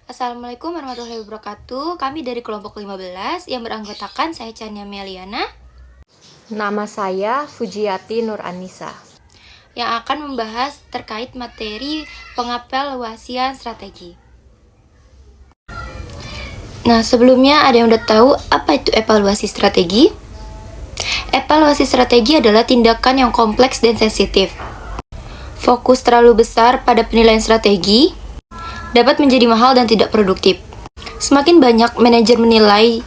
Assalamualaikum warahmatullahi wabarakatuh. Kami dari kelompok 15 yang beranggotakan saya Chania Meliana Nama saya Fujiati Nur Anissa. yang akan membahas terkait materi pengevaluasian strategi. Nah, sebelumnya ada yang udah tahu apa itu evaluasi strategi? Evaluasi strategi adalah tindakan yang kompleks dan sensitif. Fokus terlalu besar pada penilaian strategi dapat menjadi mahal dan tidak produktif. Semakin banyak manajer menilai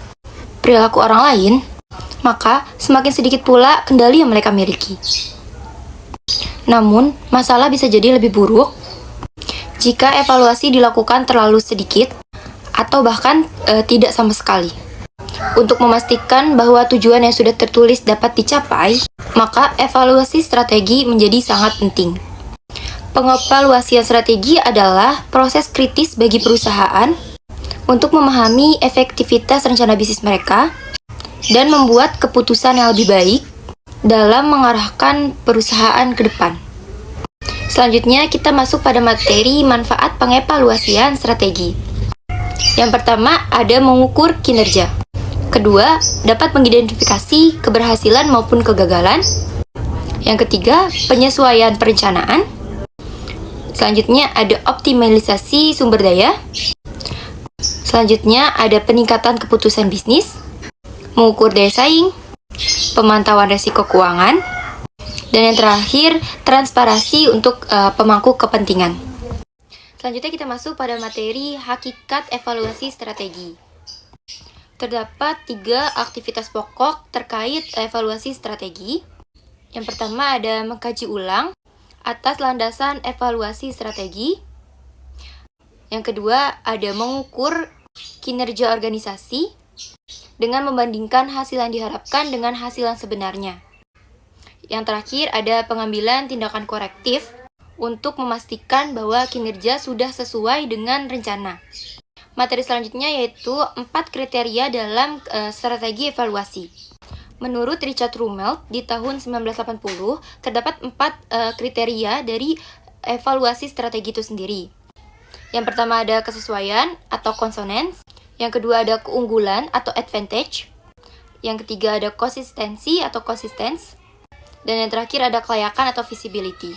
perilaku orang lain, maka semakin sedikit pula kendali yang mereka miliki. Namun, masalah bisa jadi lebih buruk jika evaluasi dilakukan terlalu sedikit atau bahkan tidak sama sekali. Untuk memastikan bahwa tujuan yang sudah tertulis dapat dicapai, maka evaluasi strategi menjadi sangat penting. Pengevaluasian strategi adalah proses kritis bagi perusahaan untuk memahami efektivitas rencana bisnis mereka dan membuat keputusan yang lebih baik dalam mengarahkan perusahaan ke depan. Selanjutnya, kita masuk pada materi manfaat pengevaluasian strategi. Yang pertama, ada mengukur kinerja. Kedua, dapat mengidentifikasi keberhasilan maupun kegagalan. Yang ketiga, penyesuaian perencanaan. Selanjutnya, ada optimalisasi sumber daya. Selanjutnya, ada peningkatan keputusan bisnis, mengukur daya saing, pemantauan risiko keuangan, dan yang terakhir, transparansi untuk pemangku kepentingan. Selanjutnya kita masuk pada materi hakikat evaluasi strategi. Terdapat 3 aktivitas pokok terkait evaluasi strategi. Yang pertama ada mengkaji ulang atas landasan evaluasi strategi. Yang kedua ada mengukur kinerja organisasi dengan membandingkan hasil yang diharapkan dengan hasil yang sebenarnya. Yang terakhir ada pengambilan tindakan korektif untuk memastikan bahwa kinerja sudah sesuai dengan rencana. Materi selanjutnya yaitu 4 kriteria dalam strategi evaluasi. Menurut Richard Rummel di tahun 1980, terdapat 4 kriteria dari evaluasi strategi itu sendiri. Yang pertama ada kesesuaian atau consonance. Yang kedua ada keunggulan atau advantage. Yang ketiga ada konsistensi atau consistence. Dan yang terakhir ada kelayakan atau visibility.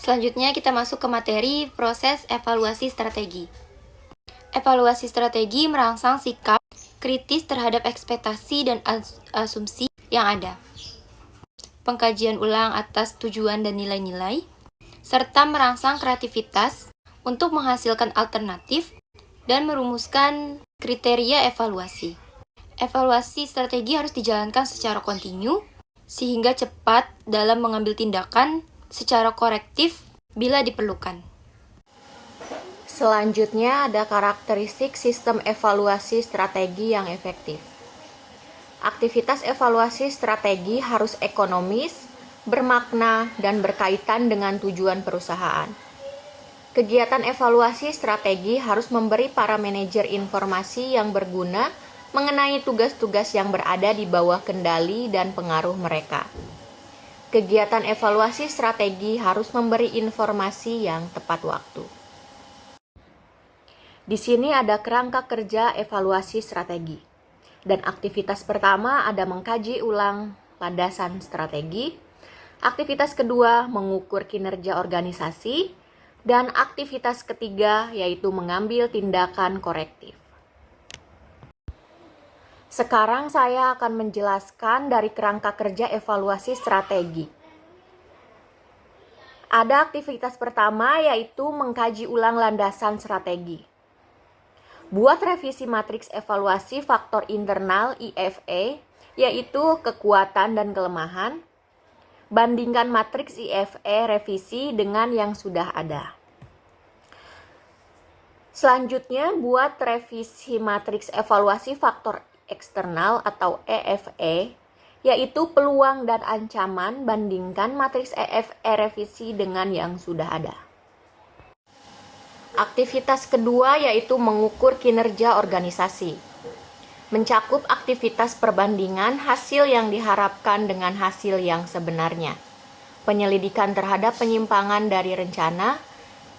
Selanjutnya kita masuk ke materi proses evaluasi strategi. Evaluasi strategi merangsang sikap kritis terhadap ekspektasi dan asumsi yang ada. Pengkajian ulang atas tujuan dan nilai-nilai, serta merangsang kreativitas untuk menghasilkan alternatif dan merumuskan kriteria evaluasi. Evaluasi strategi harus dijalankan secara kontinu, sehingga cepat dalam mengambil tindakan secara korektif bila diperlukan. Selanjutnya ada karakteristik sistem evaluasi strategi yang efektif. Aktivitas evaluasi strategi harus ekonomis, bermakna, dan berkaitan dengan tujuan perusahaan. Kegiatan evaluasi strategi harus memberi para manajer informasi yang berguna mengenai tugas-tugas yang berada di bawah kendali dan pengaruh mereka. Kegiatan evaluasi strategi harus memberi informasi yang tepat waktu. Di sini ada kerangka kerja evaluasi strategi. Dan aktivitas pertama ada mengkaji ulang landasan strategi. Aktivitas kedua mengukur kinerja organisasi. Dan aktivitas ketiga yaitu mengambil tindakan korektif. Sekarang saya akan menjelaskan dari kerangka kerja evaluasi strategi. Ada aktivitas pertama yaitu mengkaji ulang landasan strategi. Buat revisi matriks evaluasi faktor internal IFE, yaitu kekuatan dan kelemahan. Bandingkan matriks IFE revisi dengan yang sudah ada. Selanjutnya, buat revisi matriks evaluasi faktor eksternal atau EFE, yaitu peluang dan ancaman. Bandingkan matriks EFE revisi dengan yang sudah ada. Aktivitas kedua yaitu mengukur kinerja organisasi. Mencakup aktivitas perbandingan hasil yang diharapkan dengan hasil yang sebenarnya. Penyelidikan terhadap penyimpangan dari rencana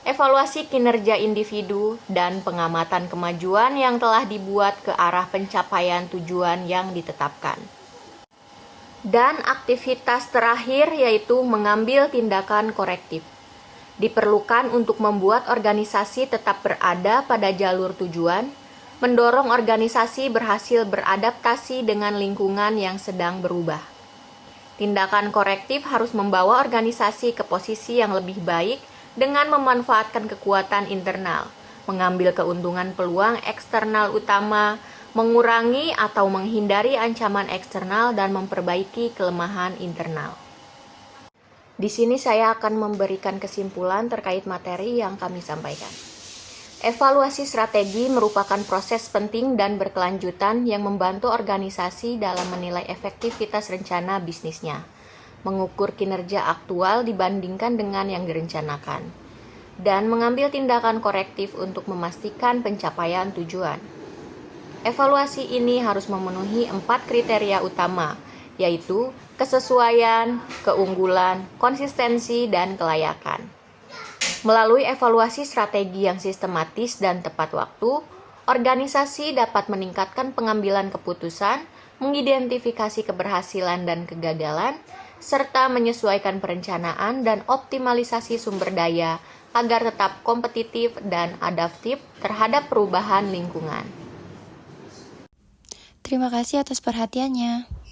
evaluasi kinerja individu, dan pengamatan kemajuan yang telah dibuat ke arah pencapaian tujuan yang ditetapkan. Dan aktivitas terakhir yaitu mengambil tindakan korektif. Diperlukan untuk membuat organisasi tetap berada pada jalur tujuan, mendorong organisasi berhasil beradaptasi dengan lingkungan yang sedang berubah. Tindakan korektif harus membawa organisasi ke posisi yang lebih baik dengan memanfaatkan kekuatan internal, mengambil keuntungan peluang eksternal utama, mengurangi atau menghindari ancaman eksternal, dan memperbaiki kelemahan internal. Di sini saya akan memberikan kesimpulan terkait materi yang kami sampaikan. Evaluasi strategi merupakan proses penting dan berkelanjutan yang membantu organisasi dalam menilai efektivitas rencana bisnisnya, mengukur kinerja aktual dibandingkan dengan yang direncanakan, dan mengambil tindakan korektif untuk memastikan pencapaian tujuan. Evaluasi ini harus memenuhi 4 kriteria utama, yaitu kesesuaian, keunggulan, konsistensi, dan kelayakan. Melalui evaluasi strategi yang sistematis dan tepat waktu, organisasi dapat meningkatkan pengambilan keputusan, mengidentifikasi keberhasilan dan kegagalan, serta menyesuaikan perencanaan dan optimalisasi sumber daya agar tetap kompetitif dan adaptif terhadap perubahan lingkungan. Terima kasih atas perhatiannya.